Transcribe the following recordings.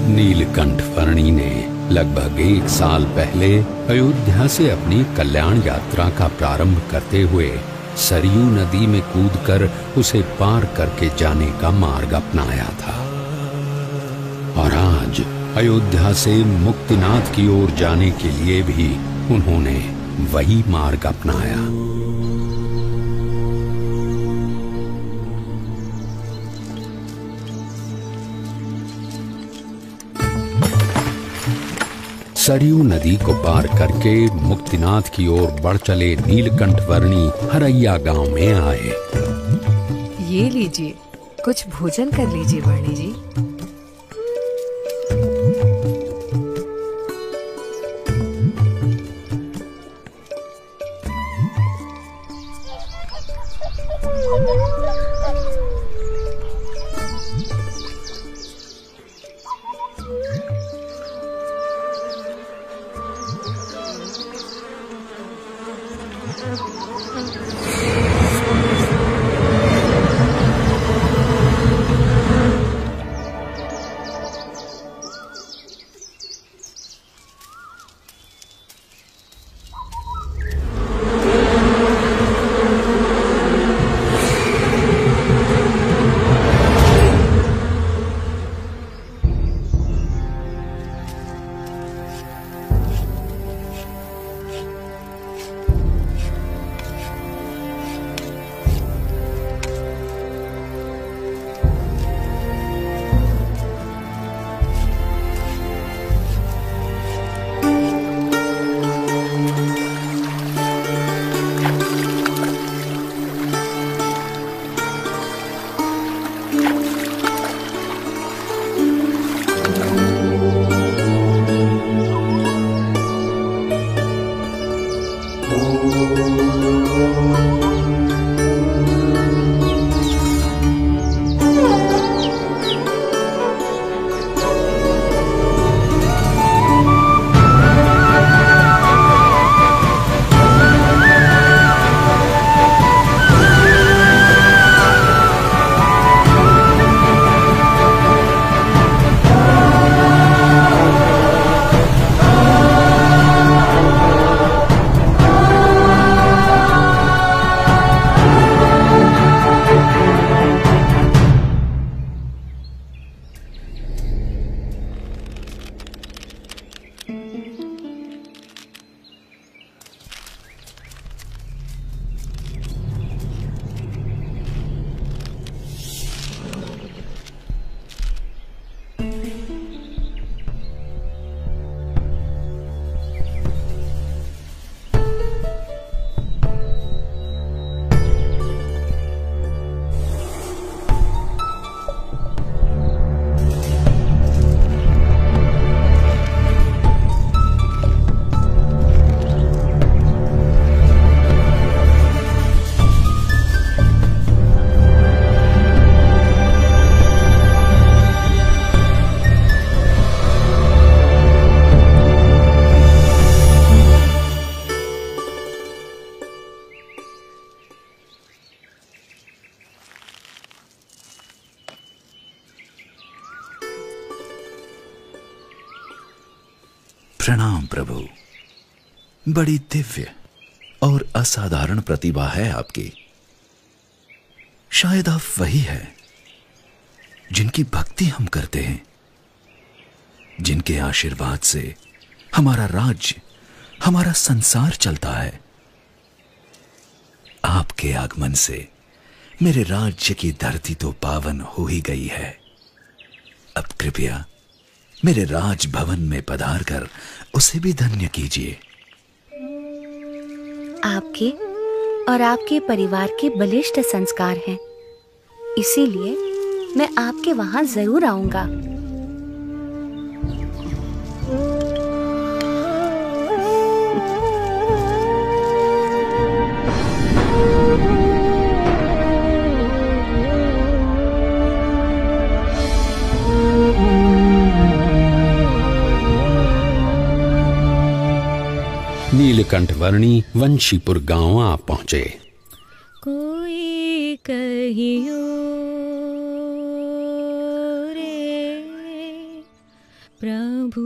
नीलकंठ वर्णी ने लगभग 1 साल पहले अयोध्या से अपनी कल्याण यात्रा का प्रारंभ करते हुए सरयू नदी में कूदकर उसे पार करके जाने का मार्ग अपनाया था और आज अयोध्या से मुक्तिनाथ की ओर जाने के लिए भी उन्होंने वही मार्ग अपनाया। सरयू नदी को पार करके मुक्तिनाथ की ओर बढ़ चले नीलकंठ वर्णी हरैया गांव में आए। ये लीजिए, कुछ भोजन कर लीजिए वर्णी जी। प्रणाम प्रभु। बड़ी दिव्य और असाधारण प्रतिभा है आपकी। शायद आप वही है जिनकी भक्ति हम करते हैं, जिनके आशीर्वाद से हमारा राज्य, हमारा संसार चलता है। आपके आगमन से मेरे राज्य की धरती तो पावन हो ही गई है। अब कृपया मेरे राज भवन में पधार कर उसे भी धन्य कीजिए। आपके और आपके परिवार के बलिष्ठ संस्कार हैं, इसीलिए मैं आपके वहां जरूर आऊंगा। नीलकंठ वर्णी वंशीपुर गांव आ पहुंचे। कोई कहियो रे प्रभु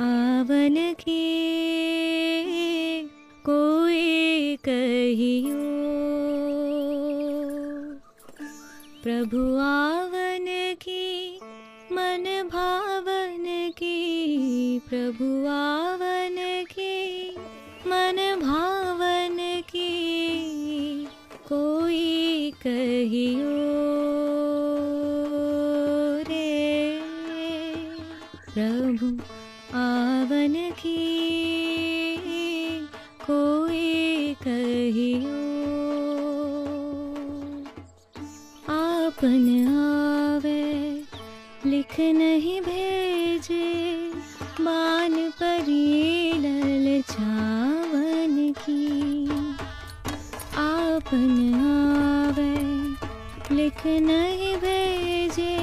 आवन की, कोई कहियो प्रभु आवन की, मन भावन की, प्रभु आवन की, मन भावन की, कोई कहियो रे प्रभु आवन की, कोई कहियो आपन आवे लिख नहीं भेजे, बान परी ललचावन की, आपन आवे लिख नहीं भेजे,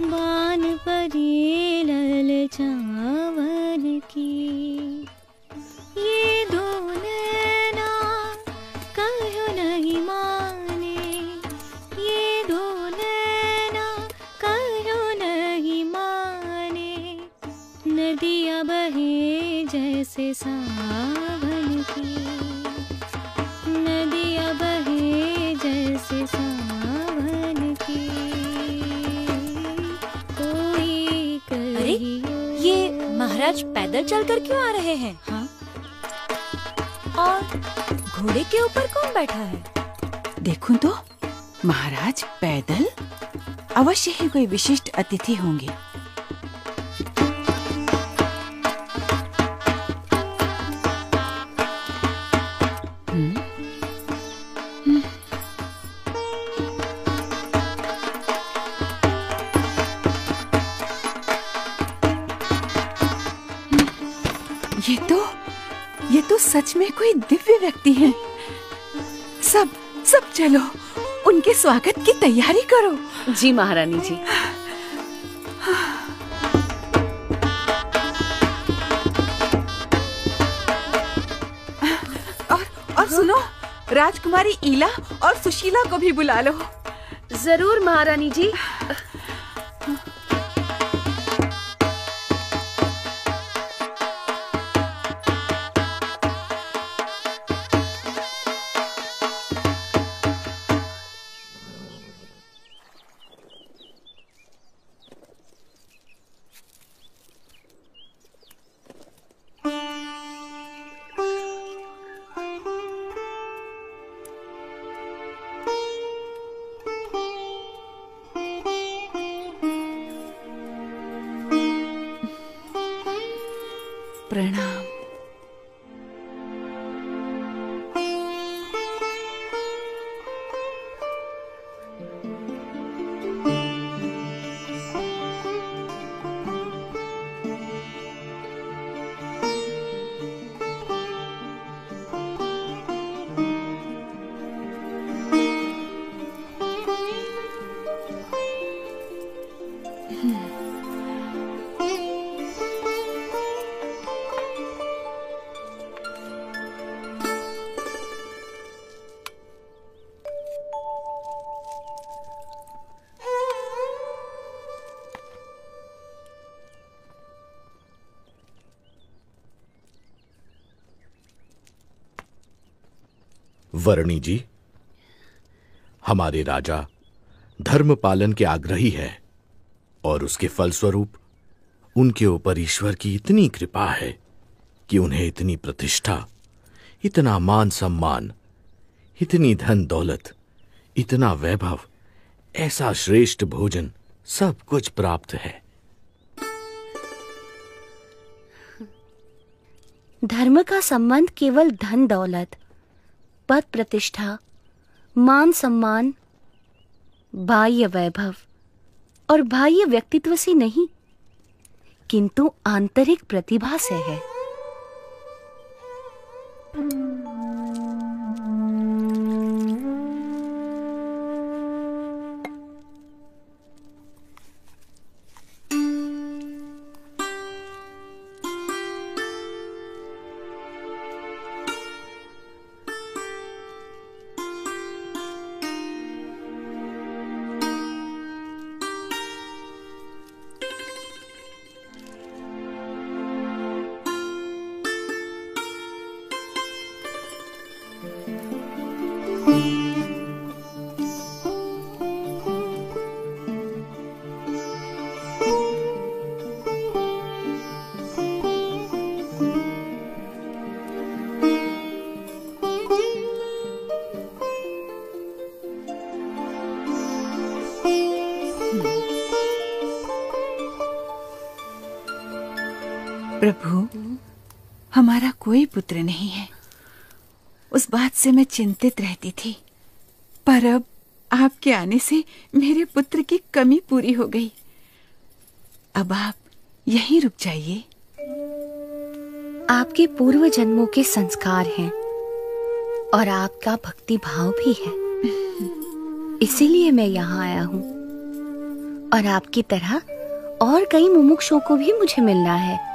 बान परी ललचावन की, ये दो नैना कहो नहीं माने, ये दो नैना कहो नहीं माने, नदियाँ बहे जैसे सावन की, नदियाँ बहे जैसे सावन की, कोई कहियो। ये महाराज पैदल चलकर क्यों आ रहे हैं? हाँ, और घोड़े के ऊपर कौन बैठा है? देखूं तो महाराज पैदल, अवश्य ही कोई विशिष्ट अतिथि होंगे। ये तो सच में कोई दिव्य व्यक्ति हैं। सब सब चलो, उनके स्वागत की तैयारी करो। जी महारानी जी। और सुनो, राजकुमारी ईला और सुशीला को भी बुला लो। जरूर महारानी जी। प्रणाम। वरणी जी, हमारे राजा धर्म पालन के आग्रही है और उसके फलस्वरूप उनके ऊपर ईश्वर की इतनी कृपा है कि उन्हें इतनी प्रतिष्ठा, इतना मान सम्मान, इतनी धन दौलत, इतना वैभव, ऐसा श्रेष्ठ भोजन, सब कुछ प्राप्त है। धर्म का संबंध केवल धन दौलत, पद प्रतिष्ठा, मान सम्मान, बाह्य वैभव और बाह्य व्यक्तित्व से नहीं, किंतु आंतरिक प्रतिभा से है। प्रभु, हमारा कोई पुत्र नहीं है। उस बात से मैं चिंतित रहती थी, पर अब आपके आने से मेरे पुत्र की कमी पूरी हो गई। अब आप यहीं रुक जाइए। आपके पूर्व जन्मों के संस्कार हैं और आपका भक्ति भाव भी है, इसीलिए मैं यहाँ आया हूँ। और आपकी तरह और कई मुमुक्षुओं को भी मुझे मिलना है।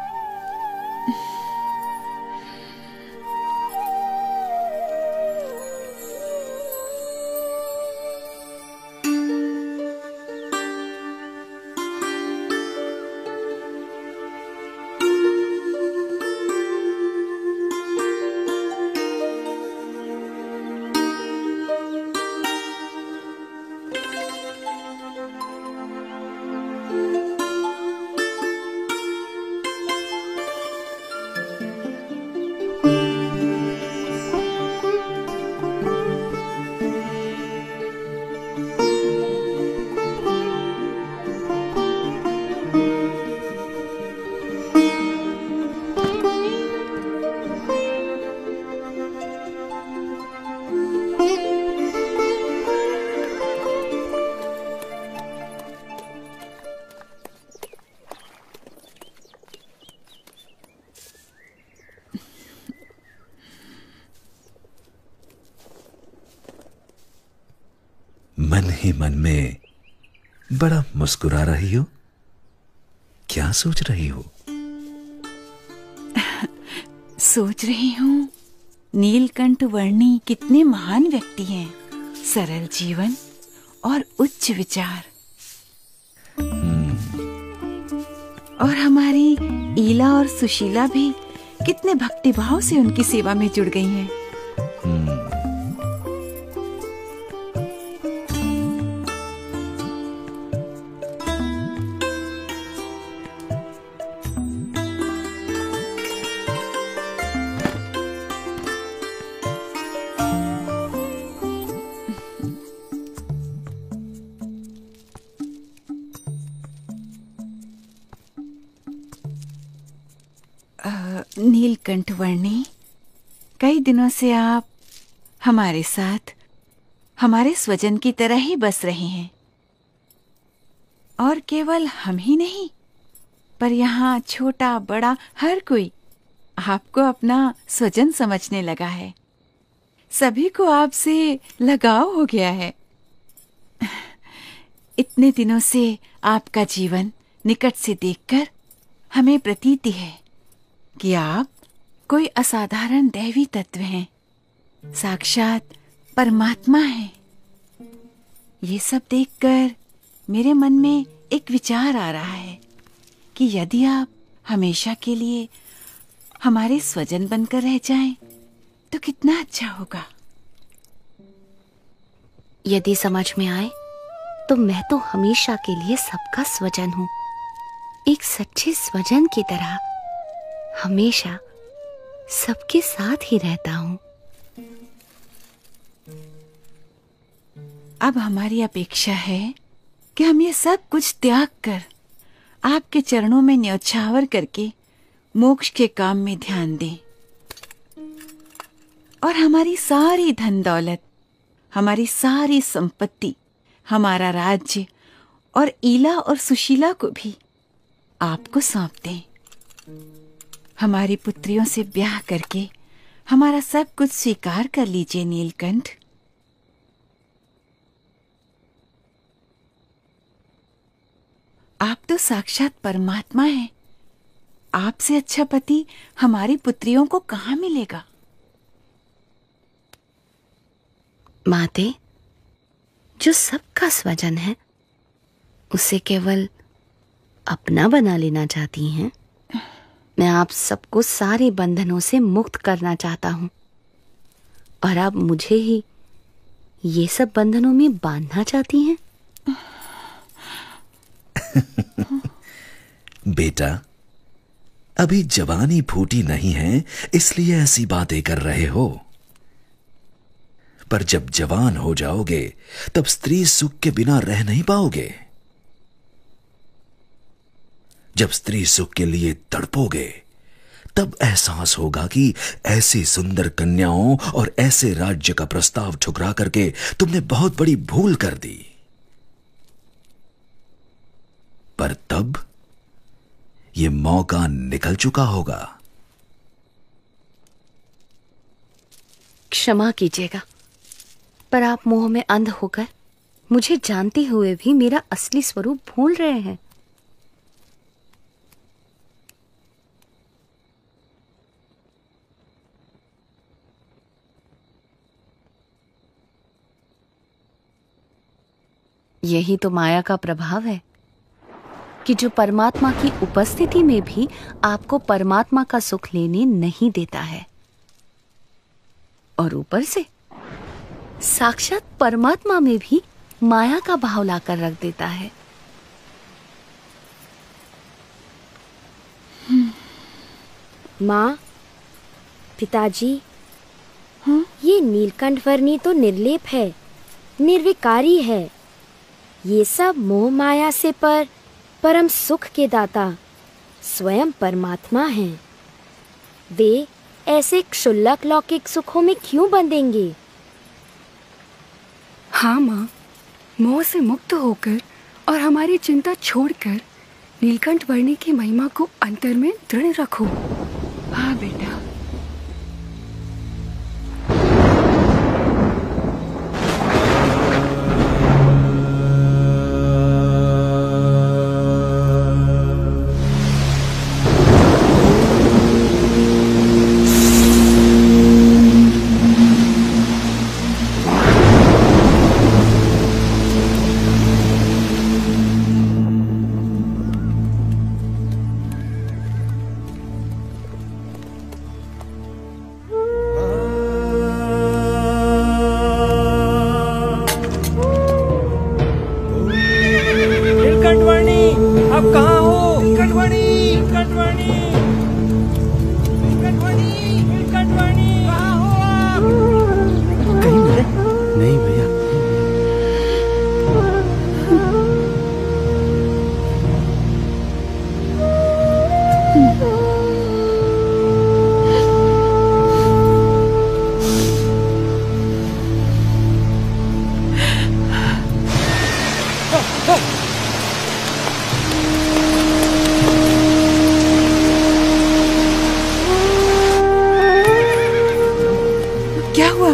मन ही मन में बड़ा मुस्कुरा रही हो, क्या सोच रही हो? सोच रही हूँ नीलकंठ वर्णी कितने महान व्यक्ति हैं, सरल जीवन और उच्च विचार। और हमारी ईला और सुशीला भी कितने भक्तिभाव से उनकी सेवा में जुड़ गई हैं। नीलकंठ वर्णी, कई दिनों से आप हमारे साथ हमारे स्वजन की तरह ही बस रहे हैं। और केवल हम ही नहीं, पर यहाँ छोटा बड़ा हर कोई आपको अपना स्वजन समझने लगा है। सभी को आपसे लगाव हो गया है। इतने दिनों से आपका जीवन निकट से देखकर हमें प्रतीति है कि आप कोई असाधारण दैवी तत्व हैं, साक्षात परमात्मा हैं। ये सब देखकर मेरे मन में एक विचार आ रहा है कि यदि आप हमेशा के लिए हमारे स्वजन बनकर रह जाएं, तो कितना अच्छा होगा। यदि समझ में आए तो मैं तो हमेशा के लिए सबका स्वजन हूँ, एक सच्चे स्वजन की तरह हमेशा सबके साथ ही रहता हूँ। अब हमारी अपेक्षा है कि हम ये सब कुछ त्याग कर आपके चरणों में न्यौछावर करके मोक्ष के काम में ध्यान दें। और हमारी सारी धन दौलत, हमारी सारी संपत्ति, हमारा राज्य और ईला और सुशीला को भी आपको सौंप दें। हमारी पुत्रियों से ब्याह करके हमारा सब कुछ स्वीकार कर लीजिए नीलकंठ। आप तो साक्षात परमात्मा हैं। आपसे अच्छा पति हमारी पुत्रियों को कहाँ मिलेगा? माते, जो सबका स्वजन है उसे केवल अपना बना लेना चाहती हैं। मैं आप सबको सारे बंधनों से मुक्त करना चाहता हूं, और अब मुझे ही ये सब बंधनों में बांधना चाहती हैं? बेटा, अभी जवानी फूटी नहीं है, इसलिए ऐसी बातें कर रहे हो। पर जब जवान हो जाओगे तब स्त्री सुख के बिना रह नहीं पाओगे। जब स्त्री सुख के लिए तड़पोगे तब एहसास होगा कि ऐसी सुंदर कन्याओं और ऐसे राज्य का प्रस्ताव ठुकरा करके तुमने बहुत बड़ी भूल कर दी। पर तब यह मौका निकल चुका होगा। क्षमा कीजिएगा, पर आप मोह में अंध होकर मुझे जानते हुए भी मेरा असली स्वरूप भूल रहे हैं। यही तो माया का प्रभाव है कि जो परमात्मा की उपस्थिति में भी आपको परमात्मा का सुख लेने नहीं देता है, और ऊपर से साक्षात परमात्मा में भी माया का भाव लाकर रख देता है। माँ, पिताजी, ये नीलकंठ वर्णी तो निर्लेप है, निर्विकारी है। ये सब मोह माया से परम सुख के दाता स्वयं परमात्मा हैं। वे ऐसे क्षुल्लक लौकिक सुखों में क्यों बंधेंगे? हाँ माँ, मोह से मुक्त होकर और हमारी चिंता छोड़कर नीलकंठ वर्णी की महिमा को अंतर में दृढ़ रखो। हाँ बेटा। क्या हुआ?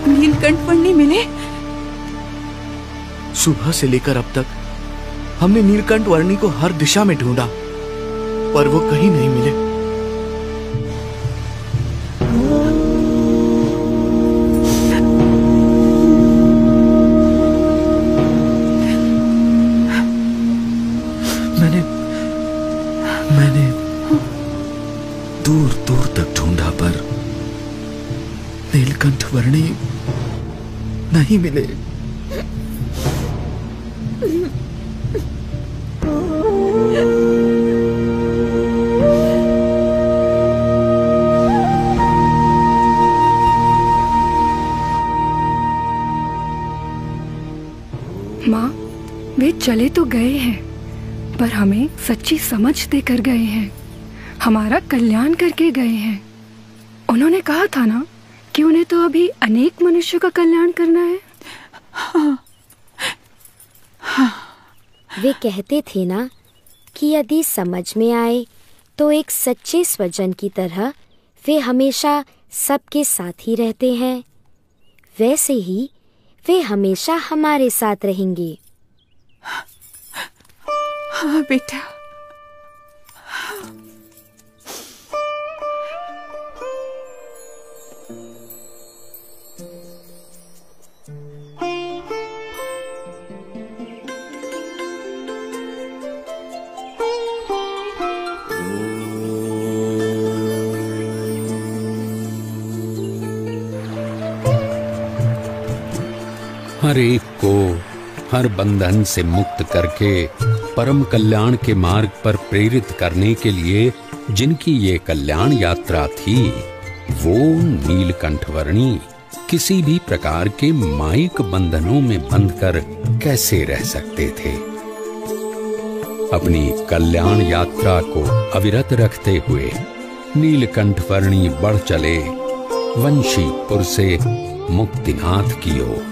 नीलकंठ वर्णी मिले? सुबह से लेकर अब तक हमने नीलकंठ वर्णी को हर दिशा में ढूंढा, पर वो कहीं नहीं मिले। मैंने दूर दूर तक ढूंढा, पर नीलकंठ वर्णी नहीं मिले। माँ, वे चले तो गए हैं, पर हमें सच्ची समझ देकर गए हैं, हमारा कल्याण करके गए हैं। उन्होंने कहा था ना कि उन्हें तो अभी अनेक मनुष्यों का कल्याण करना है। हाँ। हाँ। वे कहते थे ना कि यदि समझ में आए तो एक सच्चे स्वजन की तरह वे हमेशा सबके साथ ही रहते हैं, वैसे ही वे हमेशा हमारे साथ रहेंगे। हाँ बेटा। हर एक को हर बंधन से मुक्त करके परम कल्याण के मार्ग पर प्रेरित करने के लिए जिनकी ये कल्याण यात्रा थी, वो नीलकंठवर्णी किसी भी प्रकार के मायिक बंधनों में बंधकर कैसे रह सकते थे। अपनी कल्याण यात्रा को अविरत रखते हुए नीलकंठवर्णी बढ़ चले वंशीपुर से मुक्तिनाथ की ओर।